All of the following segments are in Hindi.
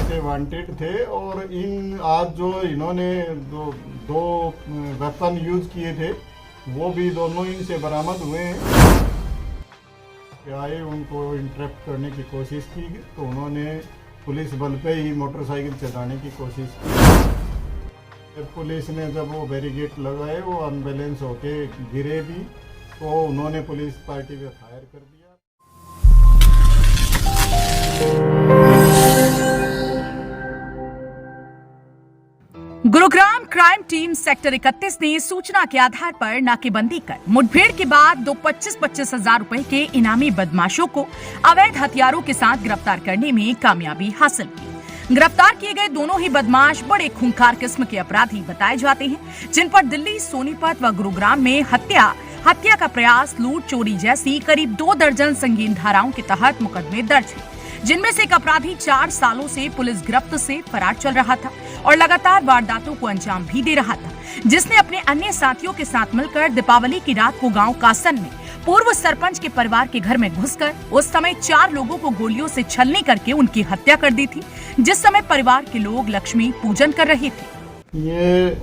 से वांटेड थे। और इन आज जो इन्होंने दो वेपन यूज किए थे वो भी दोनों इनसे बरामद हुए हैं। आए उनको इंटरप्ट करने की कोशिश की तो उन्होंने पुलिस बल पे ही मोटरसाइकिल चलाने की कोशिश की। पुलिस ने जब वो बैरिकेड लगाए वो अनबैलेंस होके गिरे भी तो उन्होंने पुलिस पार्टी पे फायर कर दिया। गुरुग्राम क्राइम टीम सेक्टर 31 ने सूचना के आधार पर नाकेबंदी कर मुठभेड़ के बाद दो 25-25 हजार रुपए के इनामी बदमाशों को अवैध हथियारों के साथ गिरफ्तार करने में कामयाबी हासिल की। गिरफ्तार किए गए दोनों ही बदमाश बड़े खूंखार किस्म के अपराधी बताए जाते हैं, जिन पर दिल्ली, सोनीपत व गुरुग्राम में हत्या का प्रयास, लूट, चोरी जैसी करीब 2 दर्जन संगीन धाराओं के तहत मुकदमे दर्ज हैं, जिनमें से एक अपराधी 4 सालों से पुलिस गिरफ्त से फरार चल रहा था और लगातार वारदातों को अंजाम भी दे रहा था, जिसने अपने अन्य साथियों के साथ मिलकर दीपावली की रात को गांव कासन में पूर्व सरपंच के परिवार के घर में घुसकर उस समय 4 लोगों को गोलियों से छलनी करके उनकी हत्या कर दी थी, जिस समय परिवार के लोग लक्ष्मी पूजन कर रहे थे। ये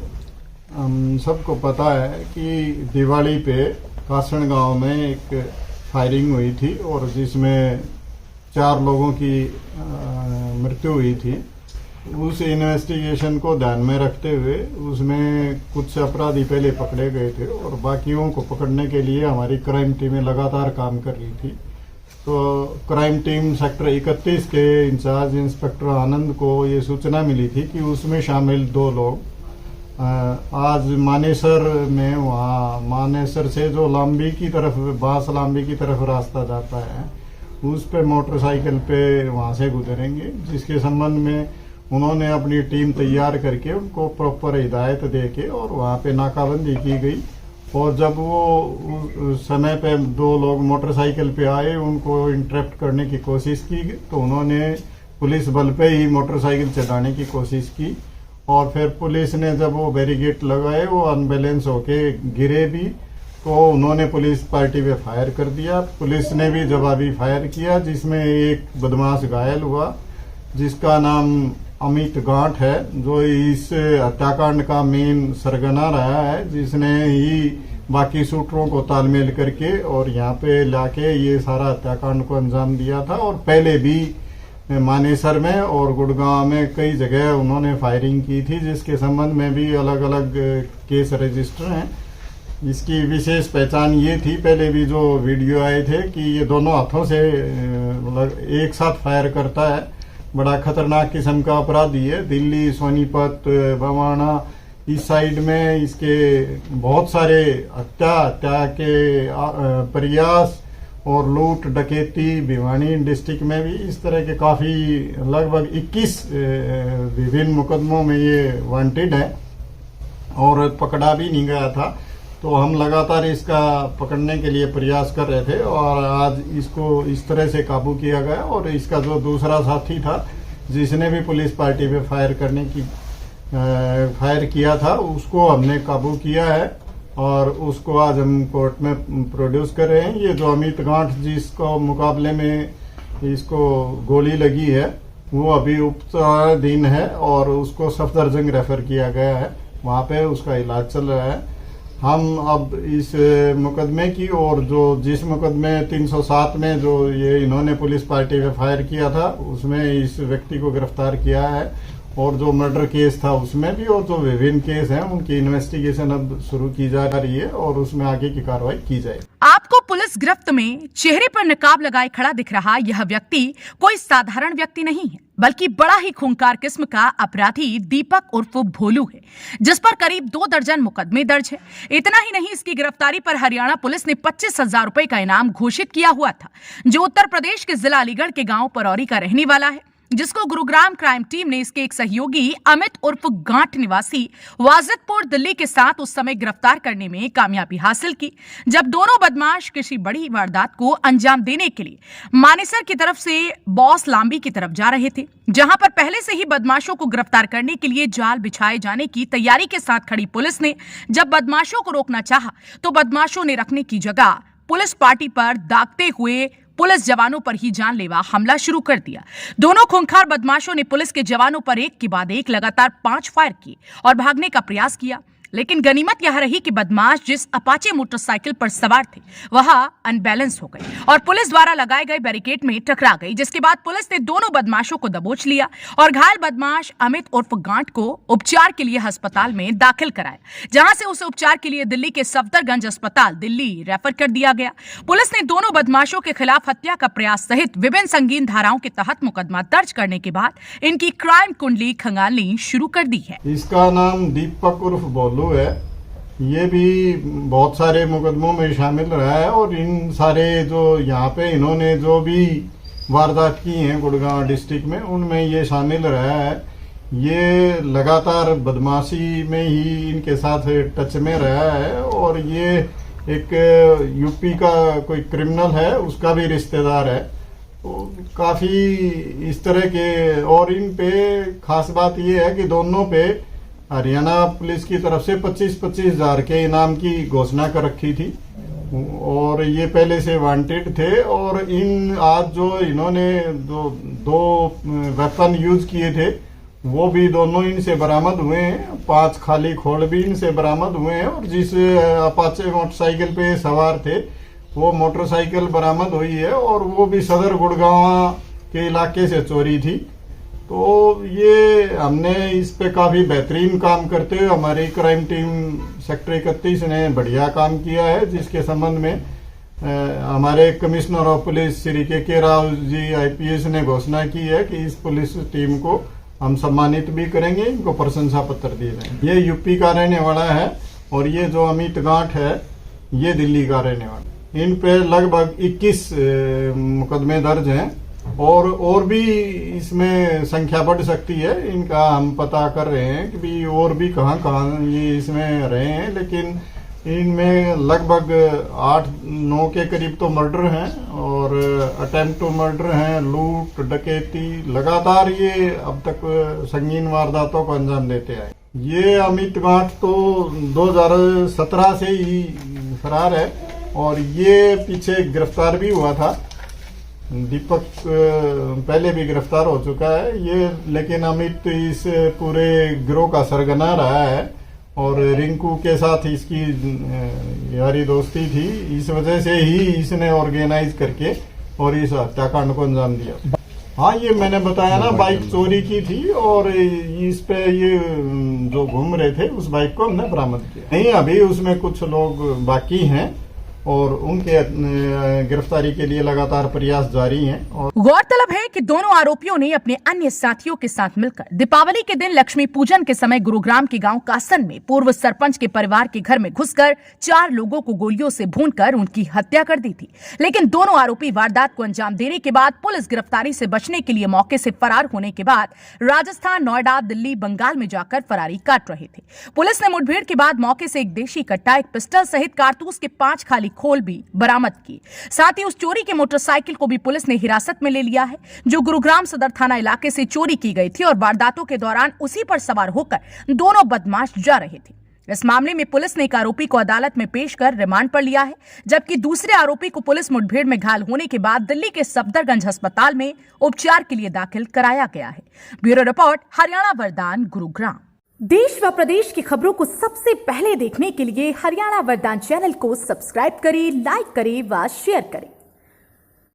हम सबको पता है कि दिवाली पे कासन गांव में एक फायरिंग हुई थी और जिसमें 4 लोगों की मृत्यु हुई थी। उस इन्वेस्टिगेशन को ध्यान में रखते हुए उसमें कुछ अपराधी पहले पकड़े गए थे और बाकियों को पकड़ने के लिए हमारी क्राइम टीमें लगातार काम कर रही थी। तो क्राइम टीम सेक्टर 31 के इंचार्ज इंस्पेक्टर आनंद को ये सूचना मिली थी कि उसमें शामिल 2 लोग आज मानेसर में, वहाँ मानेसर से जो लांबी की तरफ, बास लांबी की तरफ रास्ता जाता है, उस पे मोटरसाइकिल पे वहाँ से गुजरेंगे, जिसके संबंध में उन्होंने अपनी टीम तैयार करके उनको प्रॉपर हिदायत देके और वहाँ पे नाकाबंदी की गई। और जब वो समय पे 2 लोग मोटरसाइकिल पे आए, उनको इंटरप्ट करने की कोशिश की तो उन्होंने पुलिस बल पे ही मोटरसाइकिल चलाने की कोशिश की और फिर पुलिस ने जब वो बैरिकेड लगाए वो अनबैलेंस होके गिरे भी तो उन्होंने पुलिस पार्टी पे फायर कर दिया। पुलिस ने भी जवाबी फायर किया, जिसमें एक बदमाश घायल हुआ जिसका नाम अमित गांठ है, जो इस हत्याकांड का मेन सरगना रहा है, जिसने ही बाकी शूटरों को तालमेल करके और यहाँ पे लाके ये सारा हत्याकांड को अंजाम दिया था। और पहले भी मानेसर में और गुड़गांव में कई जगह उन्होंने फायरिंग की थी, जिसके संबंध में भी अलग अलग केस रजिस्टर हैं। इसकी विशेष पहचान ये थी, पहले भी जो वीडियो आए थे, कि ये दोनों हाथों से एक साथ फायर करता है। बड़ा खतरनाक किस्म का अपराधी है। दिल्ली, सोनीपत, बवाना इस साइड में इसके बहुत सारे हत्या के प्रयास और लूट, डकैती, भिवानी डिस्ट्रिक्ट में भी इस तरह के काफी लगभग 21 विभिन्न मुकदमों में ये वांटेड है और पकड़ा भी नहीं गया था। तो हम लगातार इसका पकड़ने के लिए प्रयास कर रहे थे और आज इसको इस तरह से काबू किया गया। और इसका जो दूसरा साथी था जिसने भी पुलिस पार्टी पे फायर किया था, उसको हमने काबू किया है और उसको आज हम कोर्ट में प्रोड्यूस कर रहे हैं। ये जो अमित गांठ जिसको मुकाबले में इसको गोली लगी है वो अभी उपचाराधीन है और उसको सफदरजंग रेफर किया गया है, वहाँ पे उसका इलाज चल रहा है। हम अब इस मुकदमे की और जो जिस मुकदमे 307 में जो ये इन्होंने पुलिस पार्टी पे फायर किया था उसमें इस व्यक्ति को गिरफ्तार किया है और जो मर्डर केस था उसमें भी, और जो विभिन्न केस हैं उनकी इन्वेस्टिगेशन अब शुरू की जा रही है और उसमें आगे की कार्रवाई की जाएगी। आपको पुलिस गिरफ्त में चेहरे पर नकाब लगाए खड़ा दिख रहा यह व्यक्ति कोई साधारण व्यक्ति नहीं है, बल्कि बड़ा ही खूंखार किस्म का अपराधी दीपक उर्फ भोलू है, जिस पर करीब 2 दर्जन मुकदमे दर्ज है। इतना ही नहीं, इसकी गिरफ्तारी पर हरियाणा पुलिस ने 25,000 रुपए का इनाम घोषित किया हुआ था, जो उत्तर प्रदेश के जिला अलीगढ़ के गांव परौरी का रहने वाला है, जिसको गुरुग्राम क्राइम टीम ने इसके एक सहयोगी अमित उर्फ गांठ निवासी वाजिदपुर दिल्ली के साथ उस समय गिरफ्तार करने में कामयाबी हासिल की, जब दोनों बदमाश किसी बड़ी वारदात को अंजाम देने के लिए मानेसर की तरफ से बॉस लांबी की तरफ जा रहे थे, जहां पर पहले से ही बदमाशों को गिरफ्तार करने के लिए जाल बिछाए जाने की तैयारी के साथ खड़ी पुलिस ने जब बदमाशों को रोकना चाहा तो बदमाशों ने रखने की जगह पुलिस पार्टी पर दागते हुए पुलिस जवानों पर ही जानलेवा हमला शुरू कर दिया। दोनों खूंखार बदमाशों ने पुलिस के जवानों पर एक के बाद एक लगातार 5 फायर किए और भागने का प्रयास किया, लेकिन गनीमत यह रही कि बदमाश जिस अपाचे मोटरसाइकिल पर सवार थे वह अनबैलेंस हो गए और पुलिस द्वारा लगाए गए बैरिकेड में टकरा गई, जिसके बाद पुलिस ने दोनों बदमाशों को दबोच लिया और घायल बदमाश अमित उर्फ गांठ को उपचार के लिए अस्पताल में दाखिल कराया, जहां से उसे उपचार के लिए दिल्ली के सफदरगंज अस्पताल दिल्ली रेफर कर दिया गया। पुलिस ने दोनों बदमाशों के खिलाफ हत्या का प्रयास सहित विभिन्न संगीन धाराओं के तहत मुकदमा दर्ज करने के बाद इनकी क्राइम कुंडली खंगालनी शुरू कर दी है। इसका नाम दीपक उर्फ बोलू है। ये भी बहुत सारे मुकदमों में शामिल रहा है और इन सारे जो यहाँ पे इन्होंने जो भी वारदात की हैं गुड़गांव डिस्ट्रिक्ट में, उनमें ये शामिल रहा है। ये लगातार बदमाशी में ही इनके साथ टच में रहा है और ये एक यूपी का कोई क्रिमिनल है, उसका भी रिश्तेदार है। तो काफी इस तरह के, और इन पे खास बात ये है कि दोनों पे हरियाणा पुलिस की तरफ से 25-25 हजार के इनाम की घोषणा कर रखी थी और ये पहले से वांटेड थे। और इन आज जो इन्होंने दो वेपन यूज किए थे वो भी दोनों इनसे बरामद हुए हैं। 5 खाली खोल भी इनसे बरामद हुए हैं और जिस अपाचे मोटरसाइकिल पे सवार थे वो मोटरसाइकिल बरामद हुई है और वो भी सदर गुड़गांव के इलाके से चोरी थी। तो ये हमने इस पे काफी बेहतरीन काम करते हुए हमारी क्राइम टीम सेक्टर 31 ने बढ़िया काम किया है, जिसके संबंध में हमारे कमिश्नर ऑफ पुलिस श्री के राव जी IPS ने घोषणा की है कि इस पुलिस टीम को हम सम्मानित भी करेंगे, इनको प्रशंसा पत्र दिए जाएंगे। ये यूपी का रहने वाला है और ये जो अमित गांठ है ये दिल्ली का रहने वाला। इन पे लगभग 21 मुकदमे दर्ज हैं और भी इसमें संख्या बढ़ सकती है। इनका हम पता कर रहे हैं कि भी और भी कहाँ ये इसमें रहे हैं, लेकिन इनमें लगभग 8-9 के करीब तो मर्डर हैं और अटेम्प्ट टू मर्डर हैं, लूट डकैती, लगातार ये अब तक संगीन वारदातों को अंजाम देते आए। ये अमित गांठ तो 2017 से ही फरार है और ये पीछे गिरफ्तार भी हुआ था। दीपक पहले भी गिरफ्तार हो चुका है ये, लेकिन अमित इस पूरे गिरोह का सरगना रहा है और रिंकू के साथ इसकी यारी दोस्ती थी। इस वजह से ही इसने ऑर्गेनाइज करके और इस हत्याकांड को अंजाम दिया। हाँ, ये मैंने बताया ना, बाइक चोरी की थी और इस पे ये जो घूम रहे थे उस बाइक को हमने बरामद किया। नहीं, अभी उसमें कुछ लोग बाकी हैं और उनके गिरफ्तारी के लिए लगातार प्रयास जारी हैं। और गौरतलब है कि दोनों आरोपियों ने अपने अन्य साथियों के साथ मिलकर दीपावली के दिन लक्ष्मी पूजन के समय गुरुग्राम के गांव कासन में पूर्व सरपंच के परिवार के घर में घुसकर 4 लोगों को गोलियों से भूनकर उनकी हत्या कर दी थी। लेकिन दोनों आरोपी वारदात को अंजाम देने के बाद पुलिस गिरफ्तारी से बचने के लिए मौके से फरार होने के बाद राजस्थान, नोएडा, दिल्ली, बंगाल में जाकर फरारी काट रहे थे। पुलिस ने मुठभेड़ के बाद मौके से एक देशी कट्टा, एक पिस्टल सहित कारतूस के 5 खाली खोल भी बरामद किए। साथ ही उस चोरी के मोटरसाइकिल को भी पुलिस ने हिरासत में ले लिया है, जो गुरुग्राम सदर थाना इलाके से चोरी की गई थी और वारदातों के दौरान उसी पर सवार होकर दोनों बदमाश जा रहे थे। इस मामले में पुलिस ने एक आरोपी को अदालत में पेश कर रिमांड पर लिया है, जबकि दूसरे आरोपी को पुलिस मुठभेड़ में घायल होने के बाद दिल्ली के सफदरगंज अस्पताल में उपचार के लिए दाखिल कराया गया है। ब्यूरो रिपोर्ट, हरियाणा वरदान, गुरुग्राम। देश व प्रदेश की खबरों को सबसे पहले देखने के लिए हरियाणा वरदान चैनल को सब्सक्राइब करें, लाइक करें व शेयर करें।